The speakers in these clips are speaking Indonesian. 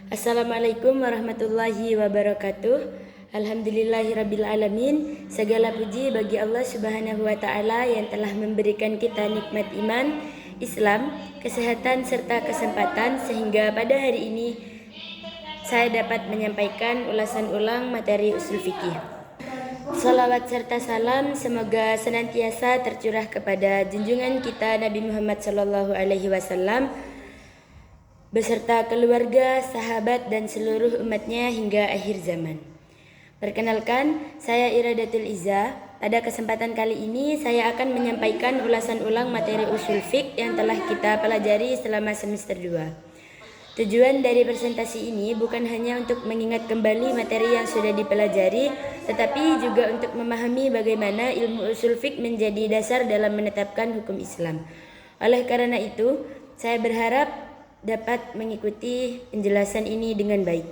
Assalamualaikum warahmatullahi wabarakatuh. Alhamdulillahirabbil alamin. Segala puji bagi Allah Subhanahu wa taala yang telah memberikan kita nikmat iman, Islam, kesehatan serta kesempatan sehingga pada hari ini saya dapat menyampaikan ulasan ulang materi usul fikih. Salawat serta salam semoga senantiasa tercurah kepada junjungan kita Nabi Muhammad SAW beserta keluarga, sahabat, dan seluruh umatnya hingga akhir zaman. Perkenalkan, saya Iradatul Iza. Pada kesempatan kali ini, saya akan menyampaikan ulasan ulang materi usul fiqh yang telah kita pelajari selama semester 2. Tujuan dari presentasi ini bukan hanya untuk mengingat kembali materi yang sudah dipelajari, tetapi juga untuk memahami bagaimana ilmu usul fiqh menjadi dasar dalam menetapkan hukum Islam. Oleh karena itu, saya berharap dapat mengikuti penjelasan ini dengan baik.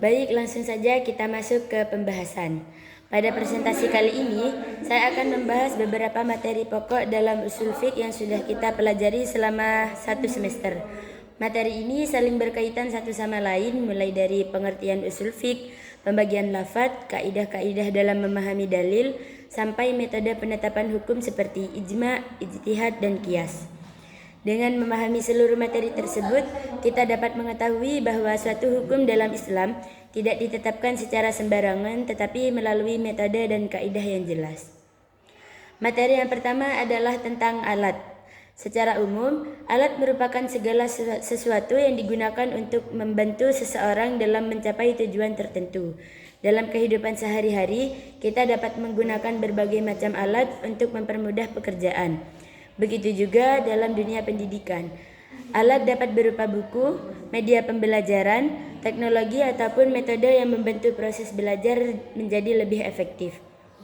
Baik, langsung saja kita masuk ke pembahasan. Pada presentasi kali ini, saya akan membahas beberapa materi pokok dalam usul fiqh yang sudah kita pelajari selama 1 semester. Materi ini saling berkaitan satu sama lain, mulai dari pengertian usul fiqh, pembagian lafadz, kaidah-kaidah dalam memahami dalil, sampai metode penetapan hukum seperti ijma', ijtihad, dan qiyas. Dengan memahami seluruh materi tersebut, kita dapat mengetahui bahwa suatu hukum dalam Islam tidak ditetapkan secara sembarangan, tetapi melalui metode dan kaidah yang jelas. Materi yang pertama adalah tentang alat. Secara umum, alat merupakan segala sesuatu yang digunakan untuk membantu seseorang dalam mencapai tujuan tertentu. Dalam kehidupan sehari-hari, kita dapat menggunakan berbagai macam alat untuk mempermudah pekerjaan. Begitu juga dalam dunia pendidikan. Alat dapat berupa buku, media pembelajaran, teknologi ataupun metode yang membantu proses belajar menjadi lebih efektif.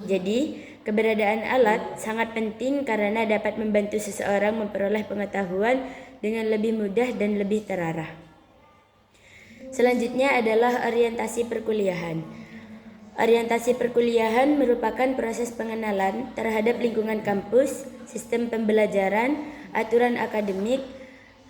Jadi, keberadaan alat sangat penting karena dapat membantu seseorang memperoleh pengetahuan dengan lebih mudah dan lebih terarah. Selanjutnya adalah orientasi perkuliahan. Orientasi perkuliahan merupakan proses pengenalan terhadap lingkungan kampus, sistem pembelajaran, aturan akademik,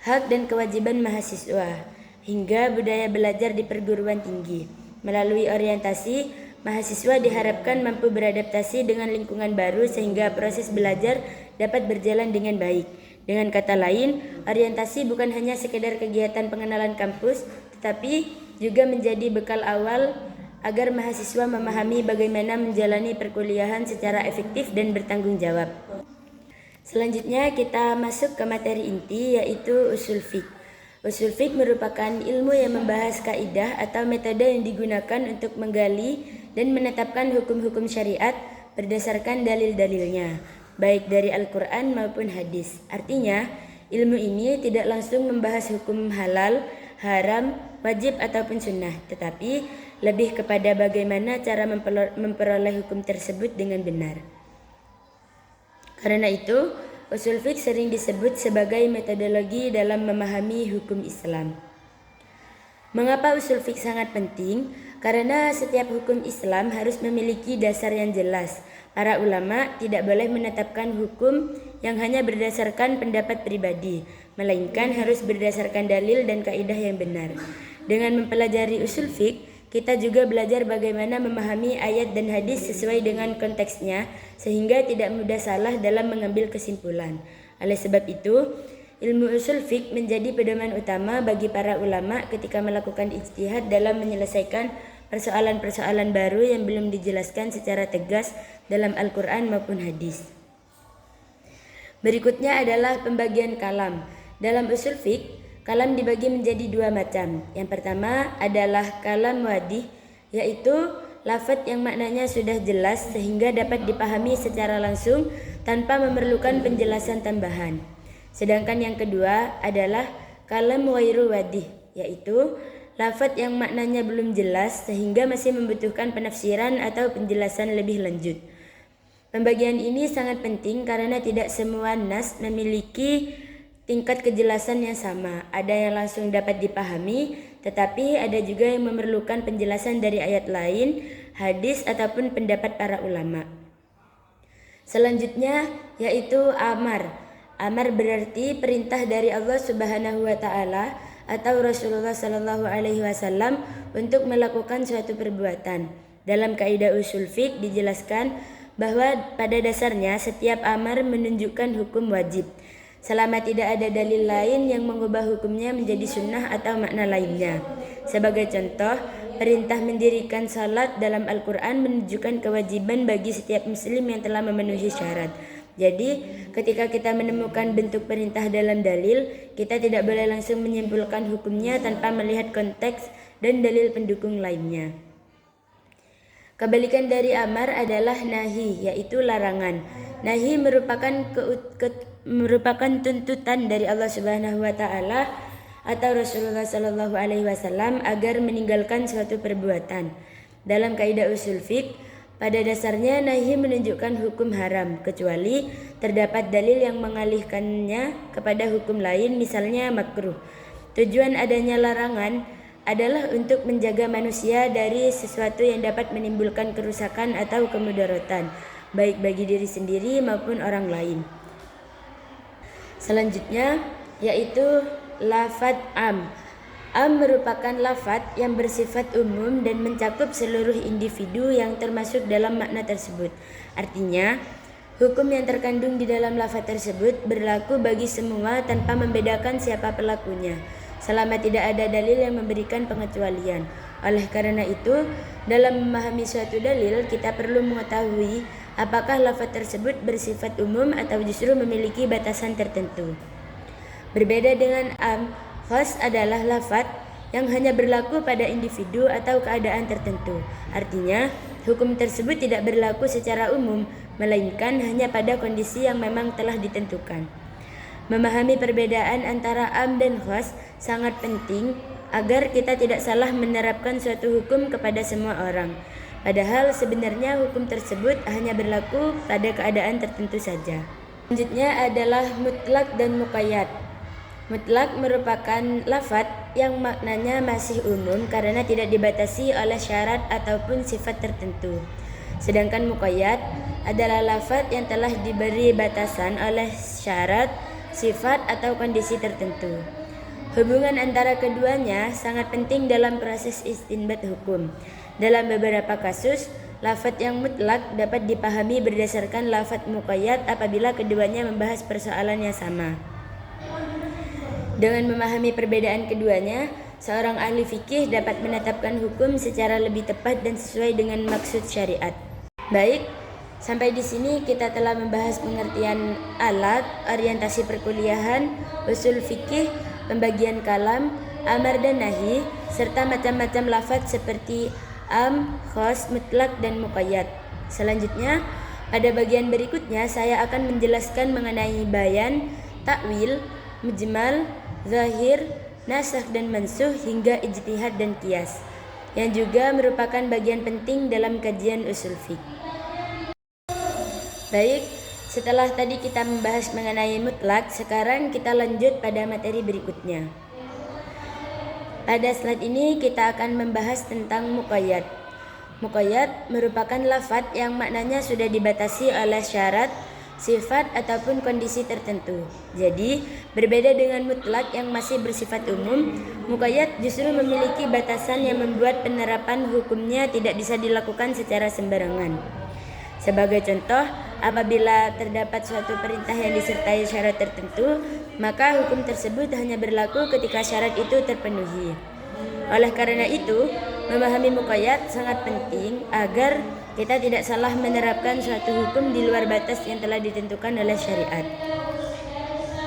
hak dan kewajiban mahasiswa, hingga budaya belajar di perguruan tinggi. Melalui orientasi, mahasiswa diharapkan mampu beradaptasi dengan lingkungan baru sehingga proses belajar dapat berjalan dengan baik. Dengan kata lain, orientasi bukan hanya sekedar kegiatan pengenalan kampus, tetapi juga menjadi bekal awal agar mahasiswa memahami bagaimana menjalani perkuliahan secara efektif dan bertanggung jawab. Selanjutnya kita masuk ke materi inti, yaitu usul fiqh. Usul fiqh merupakan ilmu yang membahas kaidah atau metode yang digunakan untuk menggali dan menetapkan hukum-hukum syariat berdasarkan dalil-dalilnya, baik dari Al-Quran maupun hadis. Artinya, ilmu ini tidak langsung membahas hukum halal, haram, wajib ataupun sunnah, tetapi lebih kepada bagaimana cara memperoleh hukum tersebut dengan benar. Karena itu, usul fiqh sering disebut sebagai metodologi dalam memahami hukum Islam. Mengapa usul fiqh sangat penting? Karena setiap hukum Islam harus memiliki dasar yang jelas. Para ulama tidak boleh menetapkan hukum yang hanya berdasarkan pendapat pribadi, melainkan harus berdasarkan dalil dan kaidah yang benar. Dengan mempelajari usul fiqh, kita juga belajar bagaimana memahami ayat dan hadis sesuai dengan konteksnya sehingga tidak mudah salah dalam mengambil kesimpulan. Oleh sebab itu, ilmu usul fiqh menjadi pedoman utama bagi para ulama ketika melakukan ijtihad dalam menyelesaikan persoalan-persoalan baru yang belum dijelaskan secara tegas dalam Al-Quran maupun hadis. Berikutnya adalah pembagian kalam. Dalam usul fiqh, kalam dibagi menjadi 2 macam. Yang pertama adalah kalam wadih, yaitu lafadz yang maknanya sudah jelas sehingga dapat dipahami secara langsung tanpa memerlukan penjelasan tambahan. Sedangkan yang kedua adalah kalam ghairu wadih, yaitu lafadz yang maknanya belum jelas sehingga masih membutuhkan penafsiran atau penjelasan lebih lanjut. Pembagian ini sangat penting karena tidak semua nas memiliki tingkat kejelasan yang sama. Ada yang langsung dapat dipahami, tetapi ada juga yang memerlukan penjelasan dari ayat lain, hadis ataupun pendapat para ulama. Selanjutnya yaitu amar. Amar berarti perintah dari Allah Subhanahu wa taala atau Rasulullah Shallallahu Alaihi Wasallam untuk melakukan suatu perbuatan. Dalam kaidah usul fiqh dijelaskan bahwa pada dasarnya setiap amar menunjukkan hukum wajib, selama tidak ada dalil lain yang mengubah hukumnya menjadi sunnah atau makna lainnya. Sebagai contoh, perintah mendirikan salat dalam Al-Quran menunjukkan kewajiban bagi setiap muslim yang telah memenuhi syarat. Jadi, ketika kita menemukan bentuk perintah dalam dalil, kita tidak boleh langsung menyimpulkan hukumnya tanpa melihat konteks dan dalil pendukung lainnya. Kebalikan dari amar adalah nahi, yaitu larangan. Nahi merupakan tuntutan dari Allah Subhanahu wa taala atau Rasulullah Shallallahu alaihi wasallam agar meninggalkan suatu perbuatan. Dalam kaidah usul fiqh, pada dasarnya nahi menunjukkan hukum haram kecuali terdapat dalil yang mengalihkannya kepada hukum lain, misalnya makruh. Tujuan adanya larangan adalah untuk menjaga manusia dari sesuatu yang dapat menimbulkan kerusakan atau kemudaratan, baik bagi diri sendiri maupun orang lain. Selanjutnya yaitu lafadz am. Am merupakan lafadz yang bersifat umum dan mencakup seluruh individu yang termasuk dalam makna tersebut. Artinya, hukum yang terkandung di dalam lafadz tersebut berlaku bagi semua tanpa membedakan siapa pelakunya, selama tidak ada dalil yang memberikan pengecualian. Oleh karena itu, dalam memahami suatu dalil, kita perlu mengetahui apakah lafadz tersebut bersifat umum atau justru memiliki batasan tertentu. Berbeda dengan am, khas adalah lafadz yang hanya berlaku pada individu atau keadaan tertentu. Artinya, hukum tersebut tidak berlaku secara umum, melainkan hanya pada kondisi yang memang telah ditentukan. Memahami perbedaan antara am dan khas sangat penting agar kita tidak salah menerapkan suatu hukum kepada semua orang. Padahal sebenarnya hukum tersebut hanya berlaku pada keadaan tertentu saja. Selanjutnya adalah mutlak dan muqayyad. Mutlak merupakan lafadz yang maknanya masih umum karena tidak dibatasi oleh syarat ataupun sifat tertentu. Sedangkan muqayyad adalah lafadz yang telah diberi batasan oleh syarat, sifat atau kondisi tertentu. Hubungan antara keduanya sangat penting dalam proses istinbat hukum. Dalam beberapa kasus, lafadz yang mutlak dapat dipahami berdasarkan lafadz muqayyad apabila keduanya membahas persoalan yang sama. Dengan memahami perbedaan keduanya, seorang ahli fikih dapat menetapkan hukum secara lebih tepat dan sesuai dengan maksud syariat. Baik, sampai di sini kita telah membahas pengertian alat, orientasi perkuliahan, usul fikih, pembagian kalam, amar dan nahi, serta macam-macam lafadz seperti am, khas, mutlak, dan muqayyad. Selanjutnya, pada bagian berikutnya saya akan menjelaskan mengenai bayan, takwil, mujmal, zahir, nasakh dan mansuh hingga ijtihad dan qiyas, yang juga merupakan bagian penting dalam kajian usul fiqh. Baik, setelah tadi kita membahas mengenai mutlak, sekarang kita lanjut pada materi berikutnya. Pada slide ini kita akan membahas tentang muqayyad. Muqayyad merupakan lafadz yang maknanya sudah dibatasi oleh syarat, sifat ataupun kondisi tertentu. Jadi, berbeda dengan mutlak yang masih bersifat umum, muqayyad justru memiliki batasan yang membuat penerapan hukumnya tidak bisa dilakukan secara sembarangan. Sebagai contoh, apabila terdapat suatu perintah yang disertai syarat tertentu, maka hukum tersebut hanya berlaku ketika syarat itu terpenuhi. Oleh karena itu, memahami muqayyad sangat penting agar kita tidak salah menerapkan suatu hukum di luar batas yang telah ditentukan oleh syariat.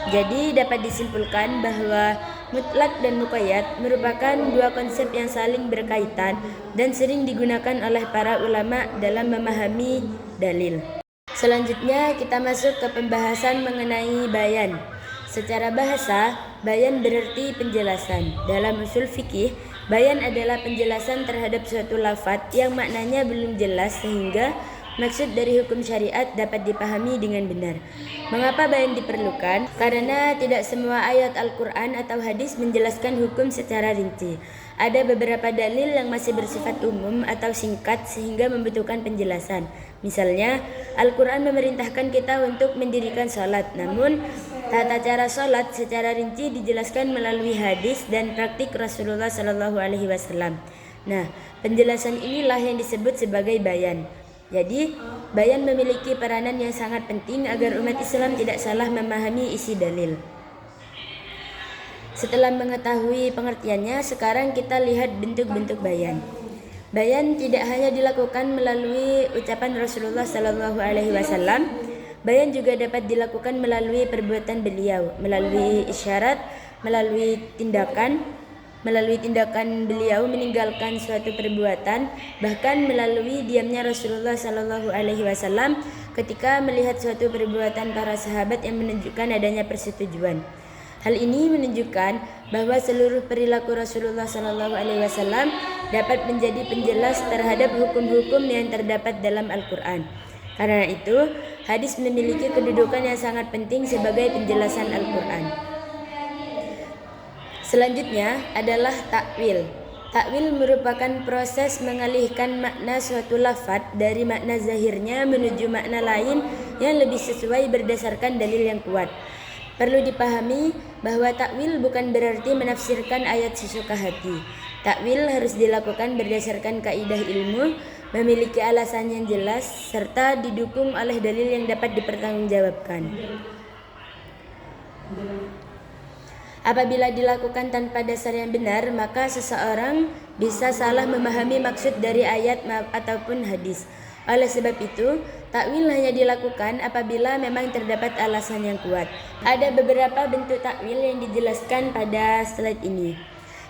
Jadi dapat disimpulkan bahwa mutlak dan muqayyad merupakan dua konsep yang saling berkaitan dan sering digunakan oleh para ulama dalam memahami dalil. Selanjutnya kita masuk ke pembahasan mengenai bayan. Secara bahasa, bayan berarti penjelasan. Dalam usul fikih, bayan adalah penjelasan terhadap suatu lafadz yang maknanya belum jelas sehingga maksud dari hukum syariat dapat dipahami dengan benar. Mengapa bayan diperlukan? Karena tidak semua ayat Al-Quran atau hadis menjelaskan hukum secara rinci. Ada beberapa dalil yang masih bersifat umum atau singkat sehingga membutuhkan penjelasan. Misalnya, Al-Quran memerintahkan kita untuk mendirikan sholat, namun Tata cara sholat secara rinci dijelaskan melalui hadis dan praktik Rasulullah Shallallahu Alaihi Wasallam. Nah, penjelasan inilah yang disebut sebagai bayan. Jadi, bayan memiliki peranan yang sangat penting agar umat Islam tidak salah memahami isi dalil. Setelah mengetahui pengertiannya, sekarang kita lihat bentuk-bentuk bayan. Bayan tidak hanya dilakukan melalui ucapan Rasulullah Shallallahu Alaihi Wasallam. Bayan juga dapat dilakukan melalui perbuatan beliau, melalui isyarat, melalui tindakan beliau meninggalkan suatu perbuatan, bahkan melalui diamnya Rasulullah Shallallahu Alaihi Wasallam ketika melihat suatu perbuatan para sahabat yang menunjukkan adanya persetujuan. Hal ini menunjukkan bahwa seluruh perilaku Rasulullah Shallallahu Alaihi Wasallam dapat menjadi penjelas terhadap hukum-hukum yang terdapat dalam Al-Quran. Karena itu, hadis memiliki kedudukan yang sangat penting sebagai penjelasan Al-Quran. Selanjutnya adalah takwil. Takwil merupakan proses mengalihkan makna suatu lafaz dari makna zahirnya menuju makna lain yang lebih sesuai berdasarkan dalil yang kuat. Perlu dipahami bahwa takwil bukan berarti menafsirkan ayat sesuka hati. Takwil harus dilakukan berdasarkan kaidah ilmu, memiliki alasan yang jelas, serta didukung oleh dalil yang dapat dipertanggungjawabkan. Apabila dilakukan tanpa dasar yang benar, maka seseorang bisa salah memahami maksud dari ayat ataupun hadis. Oleh sebab itu, takwil hanya dilakukan apabila memang terdapat alasan yang kuat. Ada beberapa bentuk takwil yang dijelaskan pada slide ini.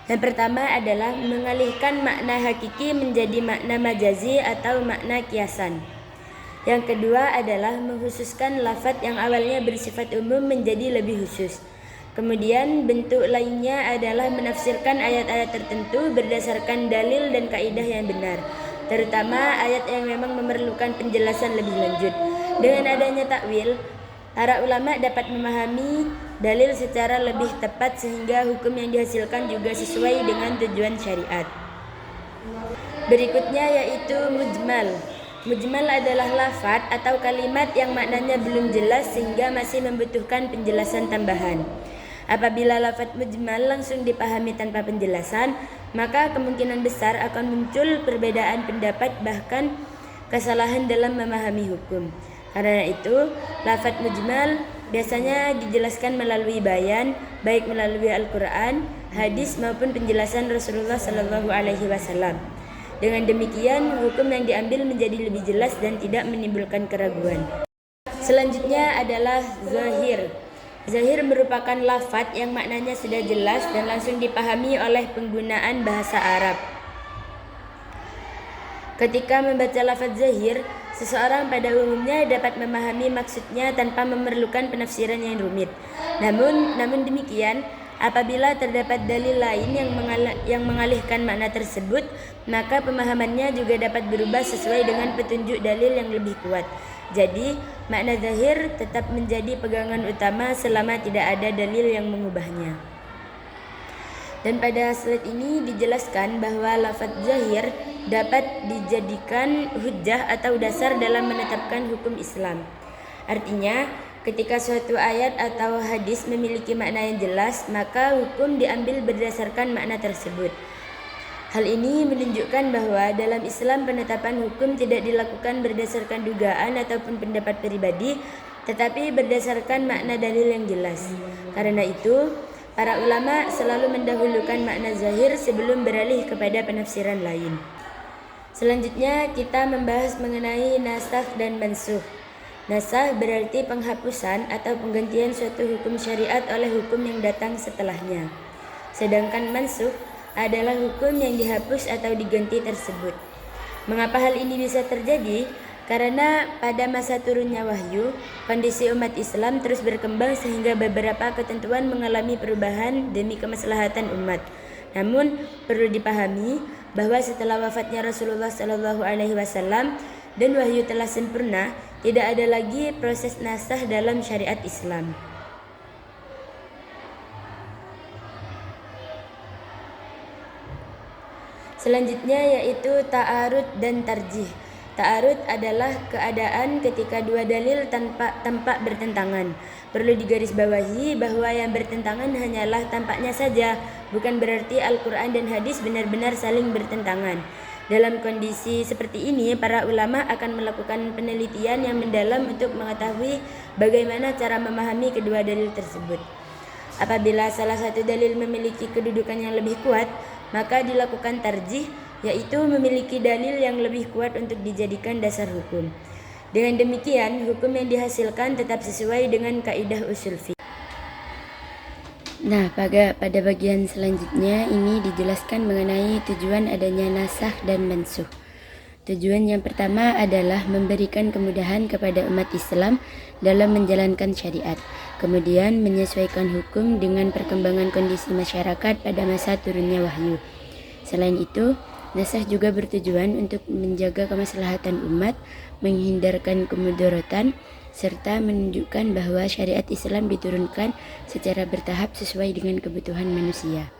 Yang pertama adalah mengalihkan makna hakiki menjadi makna majazi atau makna kiasan. Yang kedua adalah mengkhususkan lafaz yang awalnya bersifat umum menjadi lebih khusus. Kemudian bentuk lainnya adalah menafsirkan ayat-ayat tertentu berdasarkan dalil dan kaidah yang benar, terutama ayat yang memang memerlukan penjelasan lebih lanjut. Dengan adanya takwil, para ulama dapat memahami dalil secara lebih tepat sehingga hukum yang dihasilkan juga sesuai dengan tujuan syariat. Berikutnya yaitu mujmal. Mujmal adalah lafaz atau kalimat yang maknanya belum jelas sehingga masih membutuhkan penjelasan tambahan. Apabila lafaz mujmal langsung dipahami tanpa penjelasan, maka kemungkinan besar akan muncul perbedaan pendapat bahkan kesalahan dalam memahami hukum. Karena itu, lafaz mujmal biasanya dijelaskan melalui bayan, baik melalui Al-Quran, hadis maupun penjelasan Rasulullah Shallallahu Alaihi Wasallam. Dengan demikian, hukum yang diambil menjadi lebih jelas dan tidak menimbulkan keraguan. Selanjutnya adalah zahir. Zahir merupakan lafaz yang maknanya sudah jelas dan langsung dipahami oleh penggunaan bahasa Arab. Ketika membaca lafaz zahir, seseorang pada umumnya dapat memahami maksudnya tanpa memerlukan penafsiran yang rumit. Namun demikian, apabila terdapat dalil lain yang mengalihkan makna tersebut, maka pemahamannya juga dapat berubah sesuai dengan petunjuk dalil yang lebih kuat. Jadi, makna zahir tetap menjadi pegangan utama selama tidak ada dalil yang mengubahnya. Dan pada slide ini dijelaskan bahwa lafaz zahir dapat dijadikan hujjah atau dasar dalam menetapkan hukum Islam. Artinya, ketika suatu ayat atau hadis memiliki makna yang jelas, maka hukum diambil berdasarkan makna tersebut. Hal ini menunjukkan bahwa dalam Islam penetapan hukum tidak dilakukan berdasarkan dugaan ataupun pendapat pribadi, tetapi berdasarkan makna dalil yang jelas. Karena itu, para ulama selalu mendahulukan makna zahir sebelum beralih kepada penafsiran lain. Selanjutnya kita membahas mengenai nasakh dan mansukh. Nasakh berarti penghapusan atau penggantian suatu hukum syariat oleh hukum yang datang setelahnya. Sedangkan mansukh adalah hukum yang dihapus atau diganti tersebut. Mengapa hal ini bisa terjadi? Karena pada masa turunnya wahyu, kondisi umat Islam terus berkembang sehingga beberapa ketentuan mengalami perubahan demi kemaslahatan umat. Namun perlu dipahami bahwa setelah wafatnya Rasulullah Shallallahu Alaihi Wasallam dan wahyu telah sempurna, tidak ada lagi proses nasakh dalam syariat Islam. Selanjutnya yaitu ta'arud dan tarjih. Ta'arud adalah keadaan ketika dua dalil tampak bertentangan. Perlu digarisbawahi bahwa yang bertentangan hanyalah tampaknya saja, bukan berarti Al-Quran dan hadis benar-benar saling bertentangan. Dalam kondisi seperti ini, para ulama akan melakukan penelitian yang mendalam untuk mengetahui bagaimana cara memahami kedua dalil tersebut. Apabila salah satu dalil memiliki kedudukan yang lebih kuat, maka dilakukan tarjih, yaitu memiliki dalil yang lebih kuat untuk dijadikan dasar hukum. Dengan demikian, hukum yang dihasilkan tetap sesuai dengan kaidah usul fiqh. Nah, pada bagian selanjutnya ini dijelaskan mengenai tujuan adanya nasakh dan mansukh. Tujuan yang pertama adalah memberikan kemudahan kepada umat Islam dalam menjalankan syariat, kemudian menyesuaikan hukum dengan perkembangan kondisi masyarakat pada masa turunnya wahyu. Selain itu, nasakh juga bertujuan untuk menjaga kemaslahatan umat, menghindarkan kemudaratan, serta menunjukkan bahwa syariat Islam diturunkan secara bertahap sesuai dengan kebutuhan manusia.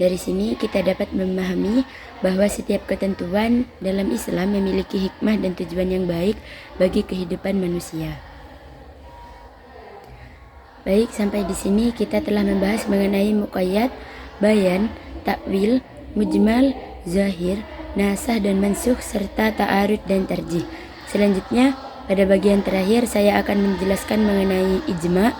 Dari sini kita dapat memahami bahwa setiap ketentuan dalam Islam memiliki hikmah dan tujuan yang baik bagi kehidupan manusia. Baik, sampai di sini kita telah membahas mengenai muqayyad, bayan, takwil, mujmal, zahir, nasakh dan mansukh serta ta'arud dan tarjih. Selanjutnya, pada bagian terakhir saya akan menjelaskan mengenai ijma',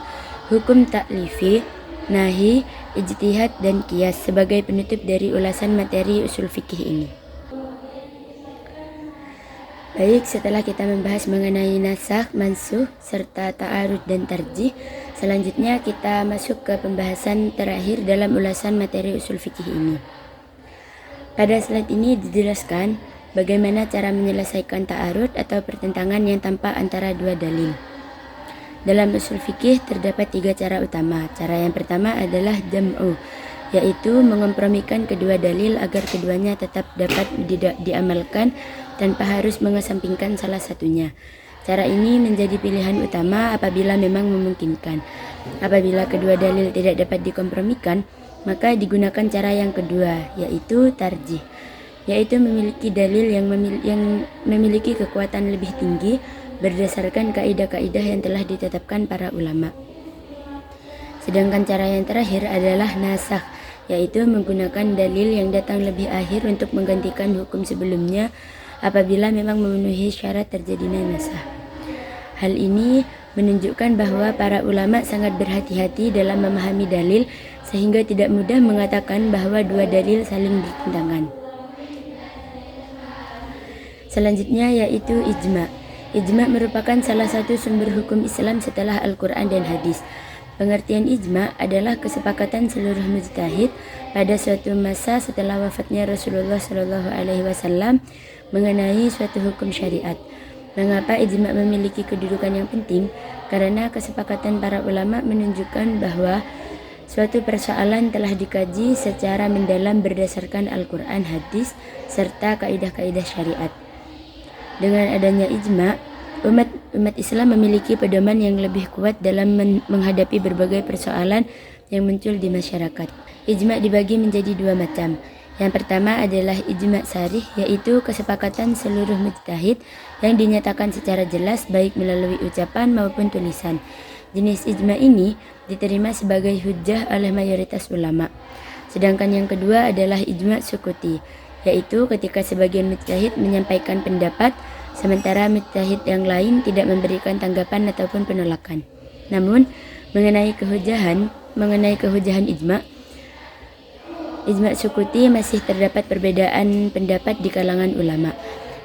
hukum taklifi, nahi, ijtihad dan qiyas sebagai penutup dari ulasan materi usul fikih ini. Baik, setelah kita membahas mengenai nasakh, mansukh serta ta'arud dan tarjih, selanjutnya kita masuk ke pembahasan terakhir dalam ulasan materi usul fikih ini. Pada slide ini dijelaskan bagaimana cara menyelesaikan ta'arud atau pertentangan yang tampak antara dua dalil. Dalam usul fikih terdapat 3 cara utama. Cara yang pertama adalah jam'u, yaitu mengompromikan kedua dalil agar keduanya tetap dapat diamalkan tanpa harus mengesampingkan salah satunya. Cara ini menjadi pilihan utama apabila memang memungkinkan. Apabila kedua dalil tidak dapat dikompromikan, maka digunakan cara yang kedua, yaitu tarjih, yaitu memiliki dalil yang memiliki kekuatan lebih tinggi berdasarkan kaidah-kaidah yang telah ditetapkan para ulama. Sedangkan cara yang terakhir adalah nasakh, yaitu menggunakan dalil yang datang lebih akhir untuk menggantikan hukum sebelumnya apabila memang memenuhi syarat terjadinya nasakh. Hal ini menunjukkan bahwa para ulama sangat berhati-hati dalam memahami dalil sehingga tidak mudah mengatakan bahwa dua dalil saling bertentangan. Selanjutnya yaitu ijma'. Ijma' merupakan salah satu sumber hukum Islam setelah Al-Quran dan hadis. Pengertian ijma' adalah kesepakatan seluruh mujtahid pada suatu masa setelah wafatnya Rasulullah SAW mengenai suatu hukum syariat. Mengapa ijma' memiliki kedudukan yang penting? Karena kesepakatan para ulama menunjukkan bahwa suatu persoalan telah dikaji secara mendalam berdasarkan Al-Quran, hadis, serta kaidah-kaidah syariat. Dengan adanya ijma', umat Islam memiliki pedoman yang lebih kuat dalam menghadapi berbagai persoalan yang muncul di masyarakat. Ijma' dibagi menjadi 2 macam. Yang pertama adalah ijma' sarih, yaitu kesepakatan seluruh mujtahid yang dinyatakan secara jelas baik melalui ucapan maupun tulisan. Jenis ijma' ini diterima sebagai hujjah oleh mayoritas ulama. Sedangkan yang kedua adalah ijma' sukuti, yaitu ketika sebagian mujtahid menyampaikan pendapat sementara mujtahid yang lain tidak memberikan tanggapan ataupun penolakan. Namun mengenai kehujahan ijma' sukuti masih terdapat perbedaan pendapat di kalangan ulama.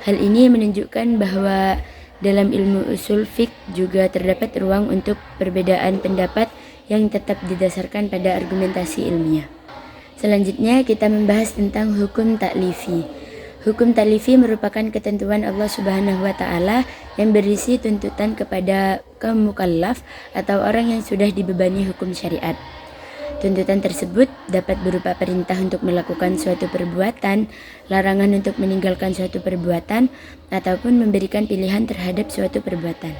Hal ini menunjukkan bahwa dalam ilmu usul fiqh juga terdapat ruang untuk perbedaan pendapat yang tetap didasarkan pada argumentasi ilmiah. Selanjutnya kita membahas tentang hukum taklifi. Hukum taklifi merupakan ketentuan Allah Subhanahu wa Ta'ala yang berisi tuntutan kepada kaum mukallaf atau orang yang sudah dibebani hukum syariat. Tuntutan tersebut dapat berupa perintah untuk melakukan suatu perbuatan, larangan untuk meninggalkan suatu perbuatan, ataupun memberikan pilihan terhadap suatu perbuatan.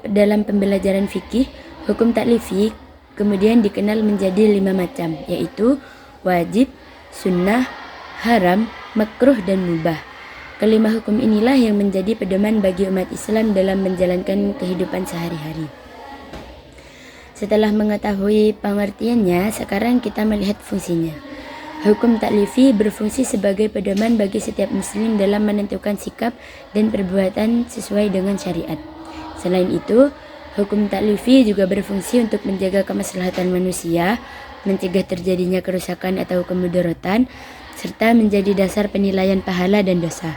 Dalam pembelajaran fikih, hukum taklifi kemudian dikenal menjadi 5 macam, yaitu wajib, sunnah, haram, makruh, dan mubah. Kelima hukum inilah yang menjadi pedoman bagi umat Islam dalam menjalankan kehidupan sehari-hari. Setelah mengetahui pengertiannya, sekarang kita melihat fungsinya. Hukum taklifi berfungsi sebagai pedoman bagi setiap muslim dalam menentukan sikap dan perbuatan sesuai dengan syariat. Selain itu, hukum taklifi juga berfungsi untuk menjaga kemaslahatan manusia, mencegah terjadinya kerusakan atau kemudaratan, serta menjadi dasar penilaian pahala dan dosa.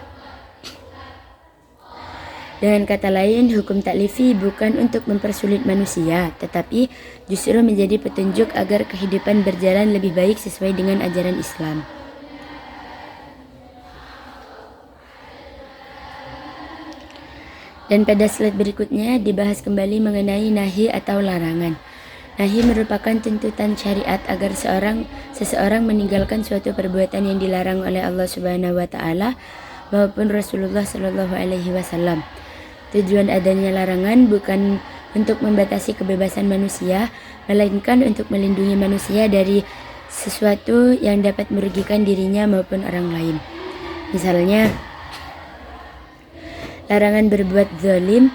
Dengan kata lain, hukum taklifi bukan untuk mempersulit manusia, tetapi justru menjadi petunjuk agar kehidupan berjalan lebih baik sesuai dengan ajaran Islam. Dan pada slide berikutnya dibahas kembali mengenai nahi atau larangan. Nahi merupakan tuntutan syariat agar seseorang meninggalkan suatu perbuatan yang dilarang oleh Allah Subhanahu wa taala maupun Rasulullah Shallallahu alaihi wasallam. Tujuan adanya larangan bukan untuk membatasi kebebasan manusia, melainkan untuk melindungi manusia dari sesuatu yang dapat merugikan dirinya maupun orang lain. Misalnya, larangan berbuat zalim,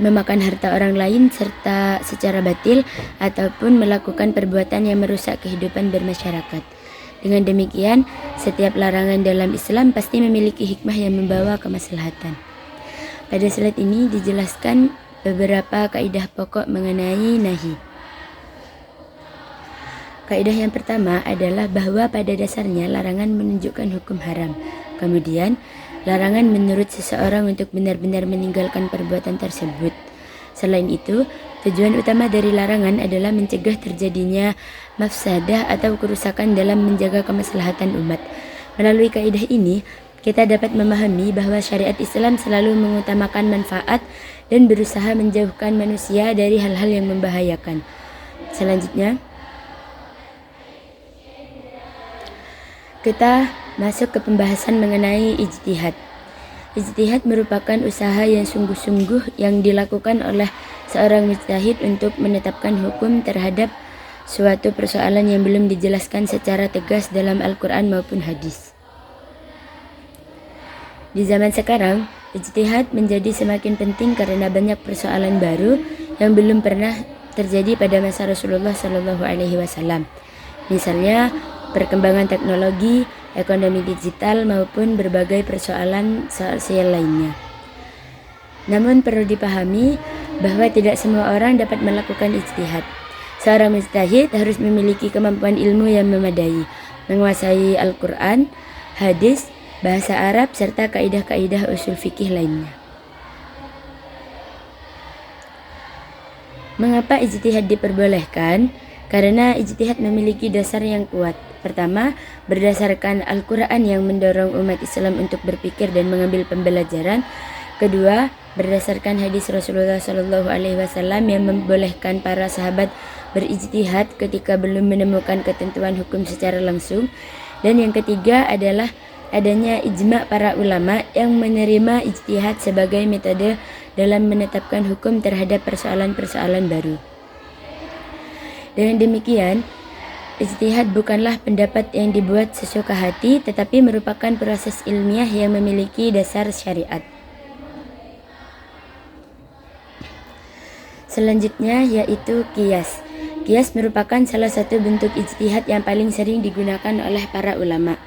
memakan harta orang lain serta secara batil, ataupun melakukan perbuatan yang merusak kehidupan bermasyarakat. Dengan demikian, setiap larangan dalam Islam pasti memiliki hikmah yang membawa kemaslahatan. Pada slide ini dijelaskan beberapa kaidah pokok mengenai nahi. Kaidah yang pertama adalah bahwa pada dasarnya larangan menunjukkan hukum haram. Kemudian, larangan menurut seseorang untuk benar-benar meninggalkan perbuatan tersebut. Selain itu, tujuan utama dari larangan adalah mencegah terjadinya mafsadah atau kerusakan dalam menjaga kemaslahatan umat. Melalui kaidah ini, kita dapat memahami bahwa syariat Islam selalu mengutamakan manfaat dan berusaha menjauhkan manusia dari hal-hal yang membahayakan. Selanjutnya, kita masuk ke pembahasan mengenai ijtihad. Ijtihad merupakan usaha yang sungguh-sungguh yang dilakukan oleh seorang mujtahid untuk menetapkan hukum terhadap suatu persoalan yang belum dijelaskan secara tegas dalam Al-Quran maupun hadis. Di zaman sekarang, ijtihad menjadi semakin penting karena banyak persoalan baru yang belum pernah terjadi pada masa Rasulullah Shallallahu alaihi wasallam. Misalnya, perkembangan teknologi, ekonomi digital maupun berbagai persoalan sosial lainnya. Namun perlu dipahami bahwa tidak semua orang dapat melakukan ijtihad. Seorang mujtahid harus memiliki kemampuan ilmu yang memadai, menguasai Al-Quran, hadis, bahasa Arab, serta kaidah-kaidah usul fikih lainnya. Mengapa ijtihad diperbolehkan? Karena ijtihad memiliki dasar yang kuat. Pertama, berdasarkan Al-Quran yang mendorong umat Islam untuk berpikir dan mengambil pembelajaran. Kedua, berdasarkan hadis Rasulullah Shallallahu alaihi wasallam yang membolehkan para sahabat berijtihad ketika belum menemukan ketentuan hukum secara langsung. Dan yang ketiga adalah adanya ijma' para ulama yang menerima ijtihad sebagai metode dalam menetapkan hukum terhadap persoalan-persoalan baru. Dengan demikian, ijtihad bukanlah pendapat yang dibuat sesuka hati, tetapi merupakan proses ilmiah yang memiliki dasar syariat. Selanjutnya yaitu qiyas. Qiyas merupakan salah satu bentuk ijtihad yang paling sering digunakan oleh para ulama.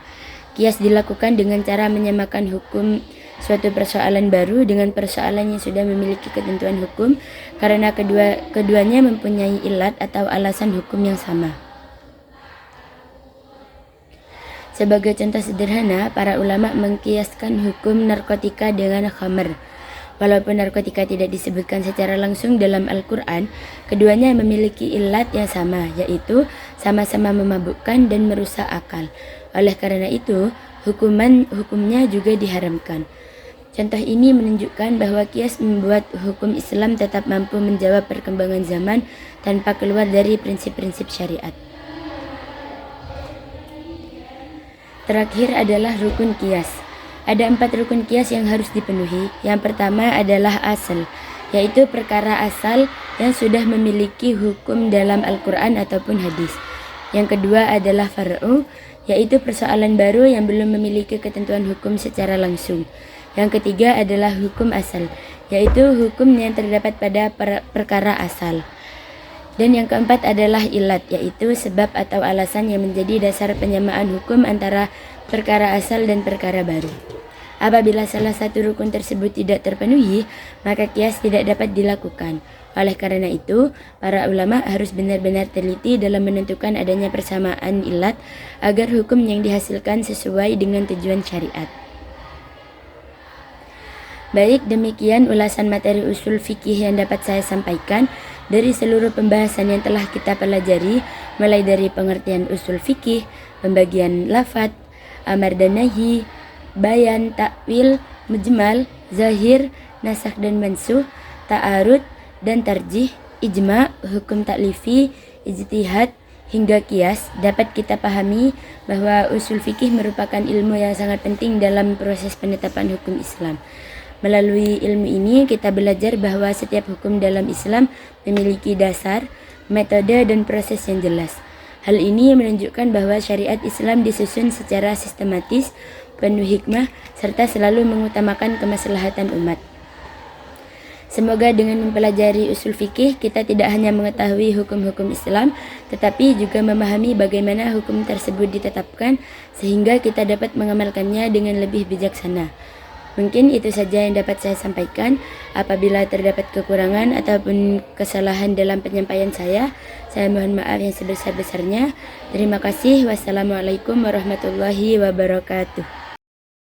Qiyas dilakukan dengan cara menyamakan hukum suatu persoalan baru dengan persoalan yang sudah memiliki ketentuan hukum karena keduanya mempunyai ilat atau alasan hukum yang sama. Sebagai contoh sederhana, para ulama mengkiaskan hukum narkotika dengan khamr. Walaupun narkotika tidak disebutkan secara langsung dalam Al-Quran, keduanya memiliki ilat yang sama, yaitu sama-sama memabukkan dan merusak akal. Oleh karena itu, hukumnya juga diharamkan. Contoh ini menunjukkan bahwa qiyas membuat hukum Islam tetap mampu menjawab perkembangan zaman tanpa keluar dari prinsip-prinsip syariat. Terakhir adalah rukun qiyas. Ada 4 rukun qiyas yang harus dipenuhi. Yang pertama adalah asal, yaitu perkara asal yang sudah memiliki hukum dalam Al-Quran ataupun hadis. Yang kedua adalah far'u, yaitu persoalan baru yang belum memiliki ketentuan hukum secara langsung. Yang ketiga adalah hukum asal, yaitu hukum yang terdapat pada perkara asal. Dan yang keempat adalah ilat, yaitu sebab atau alasan yang menjadi dasar penyamaan hukum antara perkara asal dan perkara baru. Apabila salah satu rukun tersebut tidak terpenuhi, maka kias tidak dapat dilakukan. Oleh karena itu, para ulama harus benar-benar teliti dalam menentukan adanya persamaan ilat agar hukum yang dihasilkan sesuai dengan tujuan syariat. Baik, demikian ulasan materi usul fikih yang dapat saya sampaikan dari seluruh pembahasan yang telah kita pelajari, mulai dari pengertian usul fikih, pembagian lafadz, amar dan nahi, bayan, takwil, mujmal, zahir, nasakh dan mansuh, ta'arud dan tarjih, ijma, hukum taklifi, ijtihad, hingga kias. Dapat kita pahami bahwa usul fikih merupakan ilmu yang sangat penting dalam proses penetapan hukum Islam. Melalui ilmu ini kita belajar bahwa setiap hukum dalam Islam memiliki dasar, metode, dan proses yang jelas. Hal ini menunjukkan bahwa syariat Islam disusun secara sistematis, penuh hikmah, serta selalu mengutamakan kemaslahatan umat. Semoga dengan mempelajari usul fikih, kita tidak hanya mengetahui hukum-hukum Islam, tetapi juga memahami bagaimana hukum tersebut ditetapkan, sehingga kita dapat mengamalkannya dengan lebih bijaksana. Mungkin itu saja yang dapat saya sampaikan. Apabila terdapat kekurangan ataupun kesalahan dalam penyampaian saya mohon maaf yang sebesar-besarnya. Terima kasih. Wassalamualaikum warahmatullahi wabarakatuh.